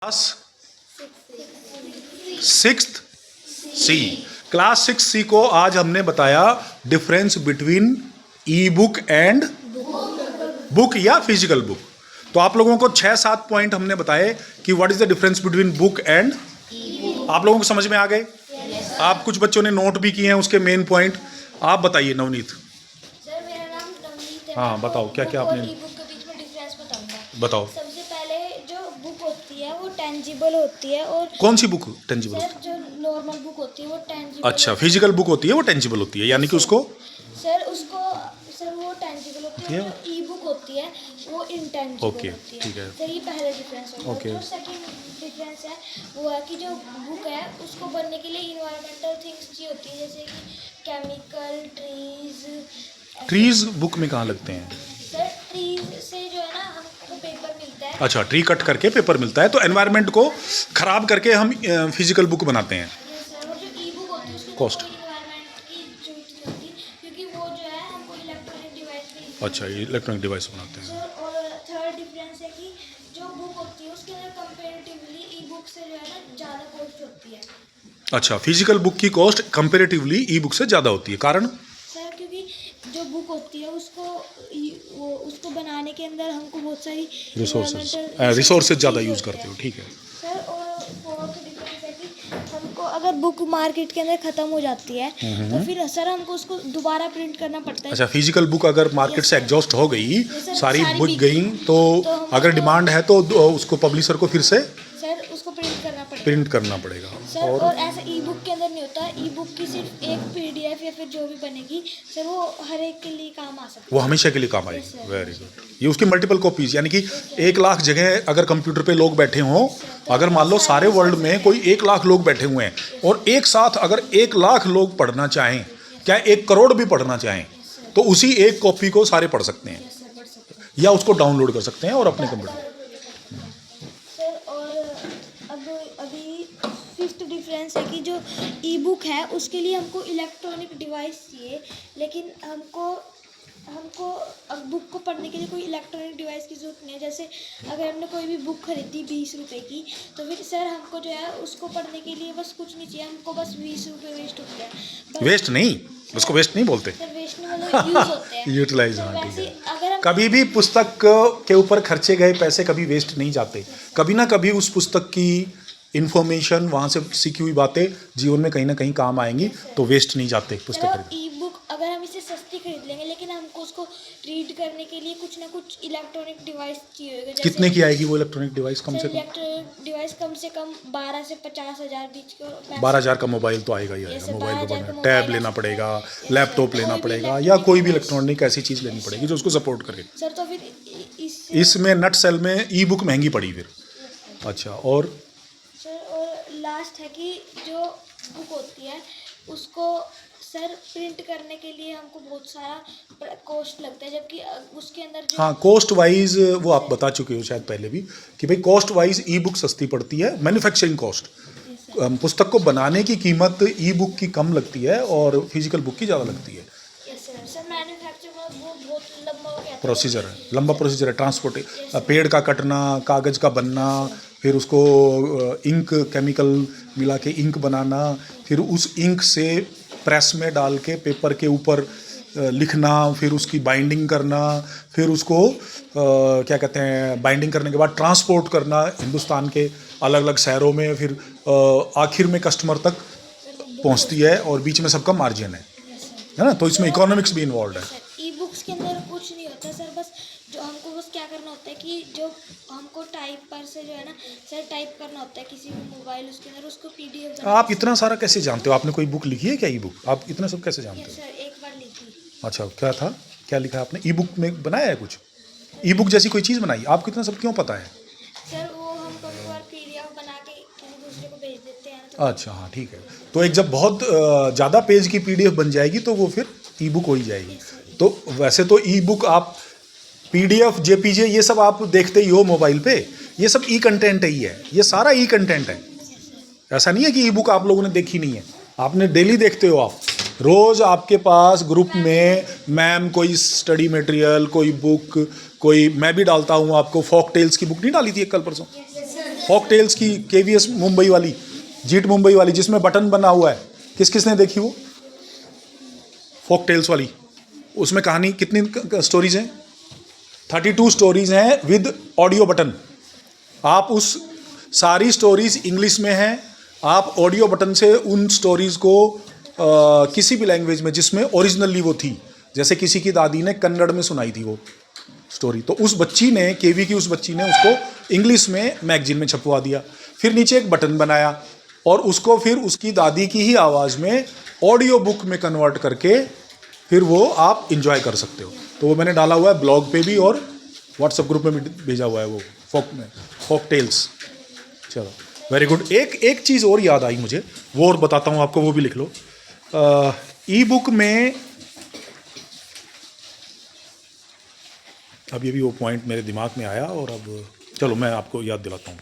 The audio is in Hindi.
क्लास सिक्स्थ सी। क्लास 6C को आज हमने बताया difference between E book and book या फिजिकल बुक। तो आप लोगों को 6-7 पॉइंट हमने बताए कि what is the difference between book and. आप लोगों को समझ में आ गए? आप कुछ बच्चों ने नोट भी किए हैं उसके मेन पॉइंट। आप बताइए नवनीत। सर मेरा नाम नवनीत है। हाँ बताओ क्या क्या आपने। ई बुक के बीच में डिफरेंस बताऊंगा। बताओ। सबसे पहले जो बुक होती है वो टेंजिबल होती है और कौन सी बुक टेंजिबल? सर जो नॉर्मल बुक होती है वो टेंजिबल। अच्छा, फिजिकल बुक होती है वो टेंजिबल होती है, यानी कि उसको सर वो टेंजिबल होती है और जो ई बुक होती है वो इनटेंजिबल ओके, होती है। ठीक है। सर ये पहला डिफरेंस होगा। ओके। जो सेकंड डिफरेंस है वो है कि जो बुक है उसको बनने के लिए इन्वायरमेंटल थिंग्स चाहिए होती है, जैसे कि केमिकल, ट्रीज बुक में कहाँ लगते हैं? सर ट्रीज से जो है ना हमको पेपर मिलता है। अच्छा, ट्री कट करके पेपर मिलता है, तो एनवायरनमेंट को खराब करके हम फिजिकल बुक बनाते हैं। सर और जो ई बुक होती है उसको Cost. इन्वायरमेंट की जरूरत नहीं होती, क्योंकि वो जो है हमको इलेक्ट्रॉनिक डिवाइस में। अच्छा, ये इलेक्ट्रॉनिक डिवाइस बनाते हैं। सर और थर्ड डिफरेंस है कि जो बुक होती है उसके अंदर कंपेरेटिवली ई बुक से जो है ना ज़्यादा कॉस्ट होती है। अच्छा, फिजिकल बुक की कॉस्ट कंपेरेटिवली ई बुक से ज़्यादा होती है, कारण? सर क्योंकि जो बुक होती है उसको बनाने के अंदर हमको बहुत सारी रिसोर्सेज ज़्यादा यूज़ करते हो, ठीक है। सर और फोर्थ डिफरेंस है कि हमको अगर बुक मार्केट के अंदर ख़त्म हो जाती है तो फिर सर हमको उसको दोबारा प्रिंट करना पड़ता है। अच्छा, फिजिकल बुक अगर मार्केट से एग्जॉस्ट हो गई, सारी बुक गई, तो अगर डिमांड है तो उसको पब्लिशर को फिर से सर उसको प्रिंट करना पड़ेगा। सर और ऐसा ई बुक के अंदर नहीं होता। ई बुक की सिर्फ एक पीडीएफ या फिर जो भी बनेगी सर वो हर एक के लिए काम आ सकती है, वो हमेशा के लिए काम आएगी। Very good. ये उसकी मल्टीपल कॉपीज, यानी कि 1 लाख जगह अगर कंप्यूटर पे लोग बैठे हों, अगर मान लो सारे वर्ल्ड में कोई 1 लाख लोग बैठे हुए हैं और एक साथ अगर 1 लाख लोग पढ़ना चाहें, क्या 1 करोड़ भी पढ़ना चाहें, तो उसी एक कॉपी को सारे पढ़ सकते हैं या उसको डाउनलोड कर सकते हैं और अपने कंप्यूटर। सर और अभी फिफ्थ डिफरेंस है कि जो ई बुक है उसके लिए हमको इलेक्ट्रॉनिक डिवाइस चाहिए, लेकिन हमको अब बुक को पढ़ने के लिए कोई इलेक्ट्रॉनिक डिवाइस की जरूरत नहीं है। जैसे अगर हमने कोई भी बुक खरीदी 20 रुपए की, तो फिर सर हमको जो है उसको पढ़ने के लिए बस कुछ नहीं चाहिए, हमको बस 20 रुपये वेस्ट होते हैं। वेस्ट नहीं, उसको वेस्ट नहीं बोलते, सर वेस्ट नहीं मतलब यूज होते हैं। यूटिलाइज। हाँ, वैसे ठीक है। अगर हम कभी भी पुस्तक के ऊपर खर्चे गए पैसे कभी वेस्ट नहीं जाते, कभी ना कभी उस पुस्तक की इंफॉर्मेशन, वहाँ से सीखी हुई बातें जीवन में कहीं ना कहीं काम आएंगी, तो वेस्ट नहीं जाते पुस्तक खरीद। ई बुक अगर हम इसे सस्ती खरीद लेंगे, लेकिन हमको उसको रीड करने के लिए कुछ ना कुछ इलेक्ट्रॉनिक डिवाइस चाहिए होगा। कितने की आएगी वो इलेक्ट्रॉनिक डिवाइस? कम से कम इलेक्ट्रॉनिक डिवाइस कम से कम 12 से 50 हज़ार बीच के। 12,000 का मोबाइल तो आएगा ही आएगा। जैसे मोबाइल को 12,000 बना, का टैब मोबाइल लेना आ पड़ेगा, सकता है। लैपटॉप लेना कोई भी पड़ेगा, इलेक्ट्रॉनिक या कोई भी डिवाइस। इलेक्ट्रॉनिक ऐसी चीज़ लेनी पड़ेगी जो उसको सपोर्ट करे। सर तो फिर इसमें नट सेल में ई बुक महंगी पड़ी फिर। अच्छा, और सर और लास्ट है कि जो बुक होती है उसको सर प्रिंट करने के लिए हमको बहुत सारा कॉस्ट लगता है, जबकि उसके अंदर जो हाँ, कॉस्ट वाइज वो आप बता चुके हो शायद पहले भी कि भाई कॉस्ट वाइज ई बुक सस्ती पड़ती है। मैन्युफैक्चरिंग कॉस्ट, पुस्तक को बनाने की कीमत ई बुक की कम लगती है और फिजिकल बुक की ज़्यादा लगती है। सर मैन्युफैक्चर में वो बहुत लंबा हो गया प्रोसीजर है, लंबा प्रोसीजर है। ट्रांसपोर्ट, पेड़ का कटना, कागज़ का बनना, फिर उसको इंक, केमिकल मिला के इंक बनाना, फिर उस इंक से प्रेस में डाल के पेपर के ऊपर लिखना, फिर उसकी बाइंडिंग करना, फिर उसको क्या कहते हैं, बाइंडिंग करने के बाद ट्रांसपोर्ट करना हिंदुस्तान के अलग अलग शहरों में, फिर आखिर में कस्टमर तक पहुंचती है और बीच में सबका मार्जिन है ना, तो इसमें इकोनॉमिक्स भी इन्वॉल्व है। ई बुक्स के अंदर कुछ नहीं होता सर, बस जो हमको बस क्या करना होता है कि जो हमको टाइप पर से जो है ना सर टाइप करना होता है किसी भी मोबाइल, उसके अंदर उसको पीडीएफ। आप इतना सारा कैसे जानते हो? आपने कोई बुक लिखी है क्या ई बुक? आप इतना सब कैसे जानते हो? सर एक बार लिखी। अच्छा, क्या था, क्या लिखा आपने? ई बुक में बनाया है कुछ? ई बुक जैसी कोई चीज़ बनाई? आपको इतना सब क्यों पता है? सर वो हम कभी बार पीडीएफ बना के किसी दूसरे को भेज देते हैं तो। अच्छा, हाँ, ठीक है। तो एक जब बहुत ज़्यादा पेज की पीडीएफ बन जाएगी तो वो फिर ई बुक हो ही जाएगी। तो वैसे तो ई बुक आप पीडीएफ, जेपीजे ये सब आप देखते ही हो मोबाइल पे, ये सब ई कंटेंट ही है, ये सारा ई कंटेंट है। ऐसा नहीं है कि ई बुक आप लोगों ने देखी नहीं है, आपने डेली देखते हो। आप रोज़ आपके पास ग्रुप में मैम कोई स्टडी मटेरियल, कोई बुक, कोई, मैं भी डालता हूँ आपको, फॉक टेल्स की बुक नहीं डाली थी एक कल परसों? फॉक टेल्स की केवीएस मुंबई वाली, जीट मुंबई वाली, जिसमें बटन बना हुआ है, किस किसने देखी वो फॉक टेल्स वाली? उसमें कहानी कितनी स्टोरीज हैं? 32 स्टोरीज हैं विद ऑडियो बटन। आप उस सारी स्टोरीज इंग्लिश में हैं, आप ऑडियो बटन से उन स्टोरीज को किसी भी लैंग्वेज में जिसमें ओरिजिनली वो थी, जैसे किसी की दादी ने कन्नड़ में सुनाई थी वो स्टोरी, तो उस बच्ची ने, केवी की उस बच्ची ने उसको इंग्लिश में मैगजीन में छपवा दिया, फिर नीचे एक बटन बनाया और उसको फिर उसकी दादी की ही आवाज़ में ऑडियो बुक में कन्वर्ट करके फिर वो आप इंजॉय कर सकते हो। तो वो मैंने डाला हुआ है ब्लॉग पे भी और व्हाट्सएप ग्रुप में भी भेजा हुआ है वो फॉक टेल्स। चलो वेरी गुड। एक चीज़ और याद आई मुझे, वो और बताता हूँ आपको, वो भी लिख लो। ई बुक में अब ये भी वो पॉइंट मेरे दिमाग में आया और अब चलो मैं आपको याद दिलाता हूँ।